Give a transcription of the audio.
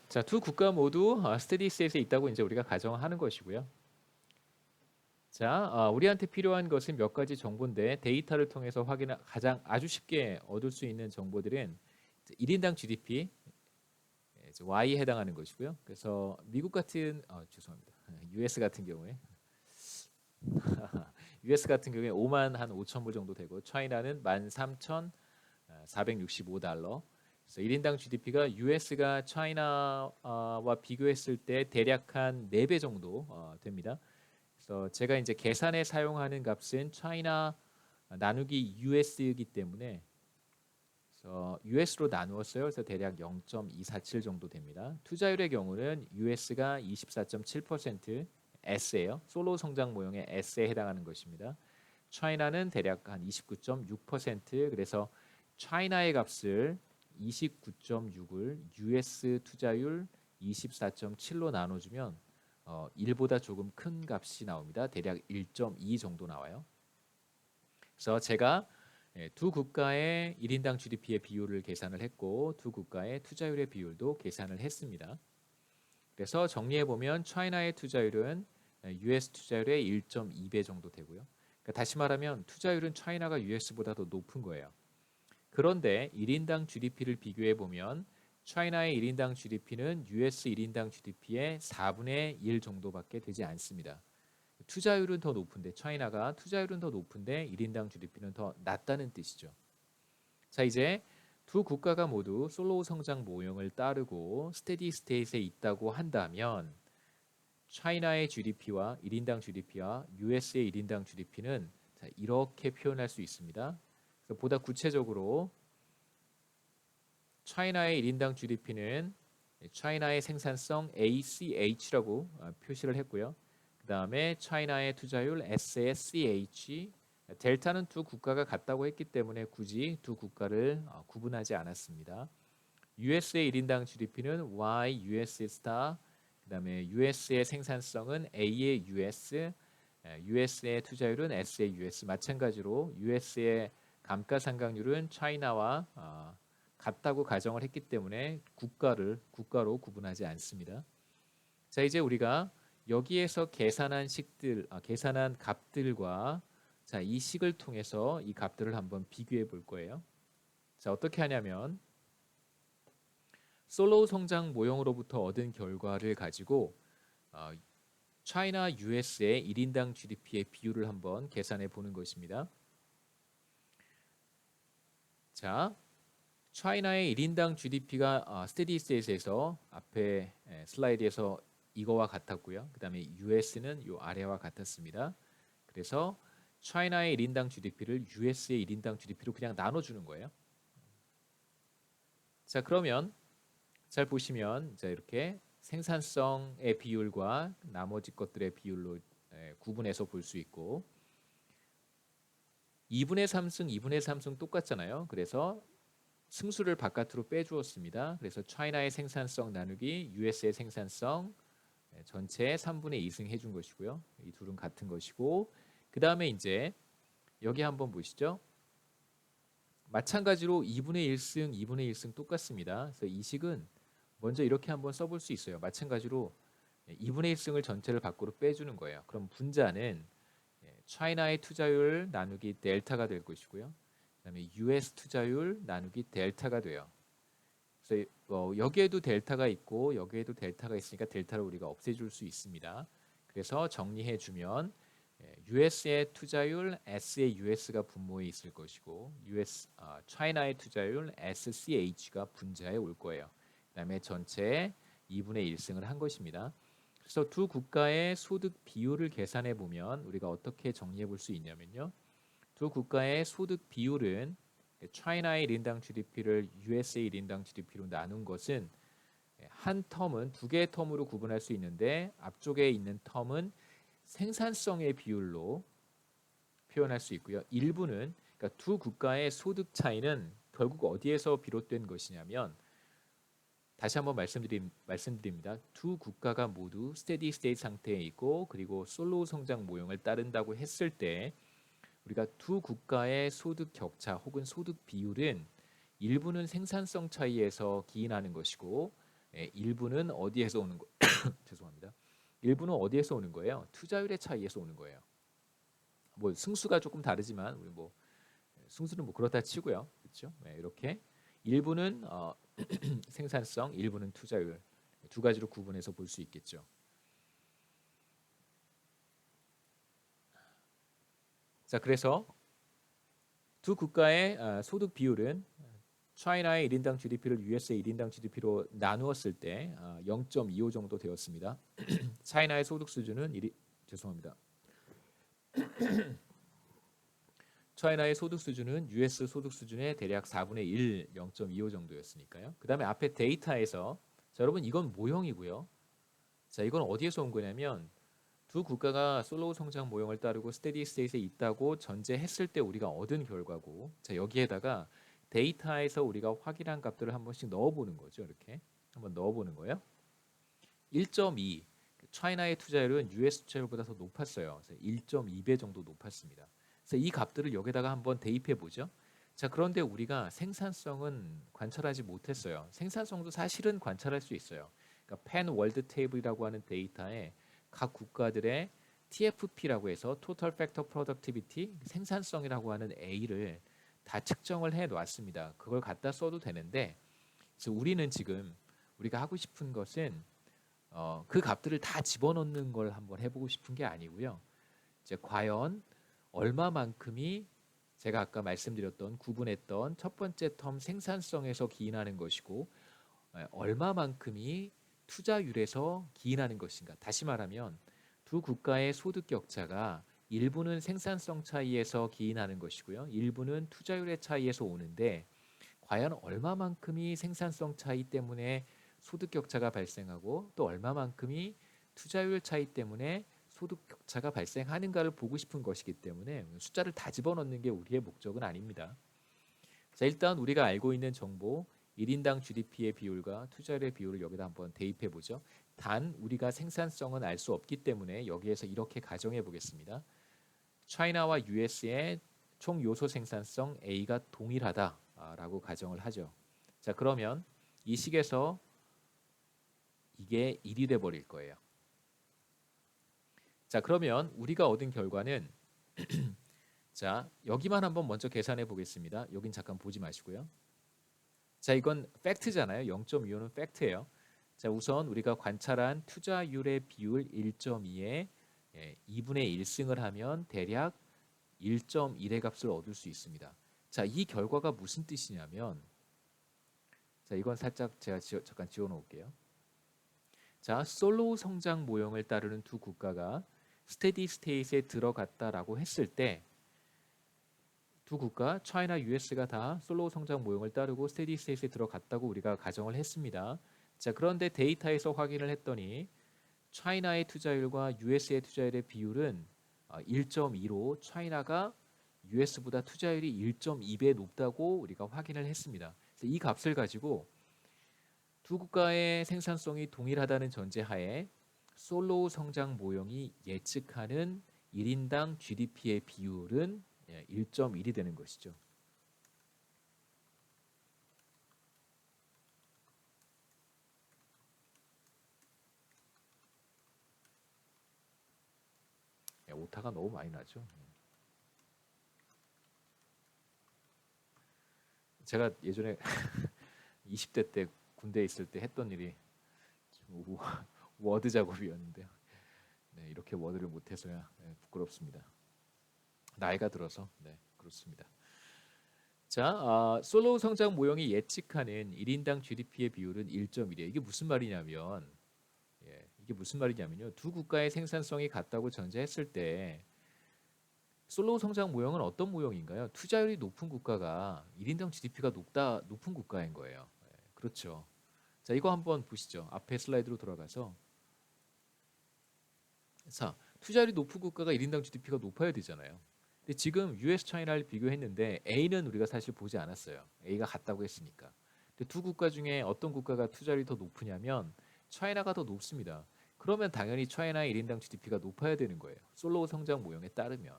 자, 두 국가 모두 스테디 스테이트에 있다고 이제 우리가 가정하는 것이고요. 자, 우리한테 필요한 것은 몇 가지 정보인데 데이터를 통해서 가장 아주 쉽게 얻을 수 있는 정보들은 1인당 GDP 이제 Y에 해당하는 것이고요. 그래서 미국 같은 죄송합니다. US 같은 경우에 US 같은 경우에 5만 한 5천 불 정도 되고 차이나는 13,465달러. 그래서 1인당 GDP가 US가 차이나와 비교했을 때 대략 한 4배 정도 됩니다. 그래서 제가 이제 계산에 사용하는 값은 차이나 나누기 US이기 때문에 그래서 US로 나누었어요. 그래서 대략 0.247 정도 됩니다. 투자율의 경우는 US가 24.7%, S예요. 솔로 성장 모형의 S에 해당하는 것입니다. 차이나는 대략 한 29.6%. 그래서 차이나의 값을 29.6을 US 투자율 24.7로 나눠주면 1보다 조금 큰 값이 나옵니다. 대략 1.2 정도 나와요. 그래서 제가 두 국가의 1인당 GDP의 비율을 계산을 했고 두 국가의 투자율의 비율도 계산을 했습니다. 그래서 정리해 보면 차이나의 투자율은 US 투자율의 1.2배 정도 되고요. 그러니까 다시 말하면 투자율은 차이나가 US보다 더 높은 거예요. 그런데 1인당 GDP를 비교해 보면 차이나의 1인당 GDP는 US 1인당 GDP의 4분의 1 정도밖에 되지 않습니다. 투자율은 더 높은데 차이나가 투자율은 더 높은데 1인당 GDP는 더 낮다는 뜻이죠. 자, 이제 두 국가가 모두 솔로우 성장 모형을 따르고 스테디 스테이트에 있다고 한다면 차이나의 GDP와 1인당 GDP와 US의 1인당 GDP는 이렇게 표현할 수 있습니다. 그래서 보다 구체적으로 차이나의 1인당 GDP는 차이나의 생산성 ACH라고 표시를 했고요. 그 다음에 차이나의 투자율 SSCH, 델타는 두 국가가 같다고 했기 때문에 굳이 두 국가를 구분하지 않았습니다. US의 1인당 GDP는 Y US 스타, 그 다음에 US의 생산성은 A의 US, US의 투자율은 S의 US. 마찬가지로 US의 감가상각률은 차이나와 같다고 가정을 했기 때문에 국가로 구분하지 않습니다. 자, 이제 우리가 여기에서 계산한 값들과 자, 이 식을 통해서 이 값들을 한번 비교해 볼 거예요. 자, 어떻게 하냐면 솔로우 성장 모형으로부터 얻은 결과를 가지고 차이나 US의 1인당 GDP의 비율을 한번 계산해 보는 것입니다. 자, 차이나의 1인당 GDP가 스테디 스테이트에서 앞에 슬라이드에서 이거와 같았고요. 그 다음에 US는 이 아래와 같았습니다. 그래서 차이나의 1인당 GDP를 US의 1인당 GDP로 그냥 나눠주는 거예요. 자, 그러면 잘 보시면 자, 이렇게 생산성의 비율과 나머지 것들의 비율로 구분해서 볼 수 있고 2분의 3승, 2분의 3승 똑같잖아요. 그래서 승수를 바깥으로 빼주었습니다. 그래서 차이나의 생산성 나누기 US의 생산성 전체 3분의 2승 해준 것이고요. 이 둘은 같은 것이고 그 다음에 이제 여기 한번 보시죠. 마찬가지로 2분의 1승, 2분의 1승 똑같습니다. 그래서 이 식은 먼저 이렇게 한번 써볼 수 있어요. 마찬가지로 2분의 1승을 전체를 밖으로 빼주는 거예요. 그럼 분자는 차이나의 투자율 나누기 델타가 될 것이고요. 그다음에 US 투자율 나누기 델타가 돼요. 그래서 여기에도 델타가 있고 여기에도 델타가 있으니까 델타를 우리가 없애줄 수 있습니다. 그래서 정리해 주면 US의 투자율 S의 US가 분모에 있을 것이고 차이나의 투자율 SCH가 분자에 올 거예요. 그다음에 전체 2분의 1승을 한 것입니다. 그래서 두 국가의 소득 비율을 계산해 보면 우리가 어떻게 정리해 볼 수 있냐면요. 두 국가의 소득 비율은 차이나의 1인당 GDP를 US의 1인당 GDP로 나눈 것은 한 텀은 두 개의 텀으로 구분할 수 있는데 앞쪽에 있는 텀은 생산성의 비율로 표현할 수 있고요. 일부는 그러니까 두 국가의 소득 차이는 결국 어디에서 비롯된 것이냐면 다시 한번 말씀드립니다. 두 국가가 모두 스테디 스테이트 상태에 있고 그리고 솔로우 성장 모형을 따른다고 했을 때 우리가 두 국가의 소득 격차 혹은 소득 비율은 일부는 생산성 차이에서 기인하는 것이고 일부는 어디에서 오는 거 죄송합니다. 일부는 어디에서 오는 거예요? 투자율의 차이에서 오는 거예요. 뭐 승수가 조금 다르지만 우리 뭐 승수는 뭐 그렇다 치고요. 그렇죠? 이렇게 일부는 생산성, 일부는 투자율 두 가지로 구분해서 볼 수 있겠죠. 자, 그래서 두 국가의 소득 비율은 차이나의 1인당 GDP를 US의 1인당 GDP로 나누었을 때 0.25 정도 되었습니다. 차이나의 소득 수준은 죄송합니다. 차이나의 소득 수준은 US 소득 수준의 대략 4분의 1, 0.25 정도였으니까요. 그 다음에 앞에 데이터에서 자, 여러분 이건 모형이고요. 자, 이건 어디에서 온 거냐면 두 국가가 슬로우 성장 모형을 따르고 스테디 스테이트에 있다고 전제했을 때 우리가 얻은 결과고 자, 여기에다가 데이터에서 우리가 확인한 값들을 한 번씩 넣어보는 거죠. 이렇게 한번 넣어보는 거예요. 1.2 차이나의 투자율은 US 투자율보다 더 높았어요. 그래서 1.2배 정도 높았습니다. 그래서 이 값들을 여기다가 한번 대입해 보죠. 자, 그런데 우리가 생산성은 관찰하지 못했어요. 생산성도 사실은 관찰할 수 있어요. 그러니까 펜 월드 테이블이라고 하는 데이터에 각 국가들의 TFP라고 해서 Total Factor Productivity 생산성이라고 하는 A를 다 측정을 해 놨습니다. 그걸 갖다 써도 되는데 그래서 우리는 지금 우리가 하고 싶은 것은 그 값들을 다 집어넣는 걸 한번 해보고 싶은 게 아니고요. 이제 과연 얼마만큼이 제가 아까 말씀드렸던 구분했던 첫 번째 텀 생산성에서 기인하는 것이고 얼마만큼이 투자율에서 기인하는 것인가. 다시 말하면 두 국가의 소득 격차가 일부는 생산성 차이에서 기인하는 것이고요. 일부는 투자율의 차이에서 오는데 과연 얼마만큼이 생산성 차이 때문에 소득 격차가 발생하고 또 얼마만큼이 투자율 차이 때문에 소득 격차가 발생하는가를 보고 싶은 것이기 때문에 숫자를 다 집어넣는 게 우리의 목적은 아닙니다. 자, 일단 우리가 알고 있는 정보 1인당 GDP의 비율과 투자율의 비율을 여기다 한번 대입해 보죠. 단 우리가 생산성은 알 수 없기 때문에 여기에서 이렇게 가정해 보겠습니다. 차이나와 US의 총 요소 생산성 A가 동일하다라고 가정을 하죠. 자, 그러면 이 식에서 이게 1이 돼 버릴 거예요. 자, 그러면 우리가 얻은 결과는 자, 여기만 한번 먼저 계산해 보겠습니다. 여긴 잠깐 보지 마시고요. 자, 이건 팩트잖아요. 0.25는 팩트예요. 자, 우선 우리가 관찰한 투자율의 비율 1.2에 2분의 1승을 하면 대략 1.1의 값을 얻을 수 있습니다. 자, 이 결과가 무슨 뜻이냐면 자, 이건 살짝 제가 잠깐 지워 놓을게요. 자, 솔로우 성장 모형을 따르는 두 국가가 스테디 스테이트에 들어갔다라고 했을 때 두 국가, 차이나, US가 다 솔로우 성장 모형을 따르고 스테디 스테이트에 들어갔다고 우리가 가정을 했습니다. 자, 그런데 데이터에서 확인을 했더니 차이나의 투자율과 US의 투자율의 비율은 1.2로 차이나가 US보다 투자율이 1.2배 높다고 우리가 확인을 했습니다. 그래서 이 값을 가지고 두 국가의 생산성이 동일하다는 전제하에 솔로우 성장 모형이 예측하는 1인당 GDP의 비율은 1.1이 되는 것이죠. 오타가 너무 많이 나죠. 제가 예전에 20대 때 군대에 있을 때 했던 일이 워드 작업이었는데요. 네, 이렇게 워드를 못해서야 부끄럽습니다. 나이가 들어서 그렇습니다. 자, 솔로우 성장 모형이 예측하는 1인당 GDP의 비율은 1.1이에요. 이게 무슨 말이냐면 이게 무슨 말이냐면요. 두 국가의 생산성이 같다고 전제했을 때 솔로우 성장 모형은 어떤 모형인가요? 투자율이 높은 국가가 1인당 GDP가 높은 국가인 거예요. 그렇죠. 자, 이거 한번 보시죠. 앞에 슬라이드로 돌아가서 자, 투자율이 높은 국가가 1인당 GDP가 높아야 되잖아요. 근데 지금 US, 차이나를 비교했는데 A는 우리가 사실 보지 않았어요. A가 같다고 했으니까. 근데 두 국가 중에 어떤 국가가 투자율이 더 높으냐면 차이나가 더 높습니다. 그러면 당연히 차이나의 1인당 GDP가 높아야 되는 거예요. 솔로우 성장 모형에 따르면.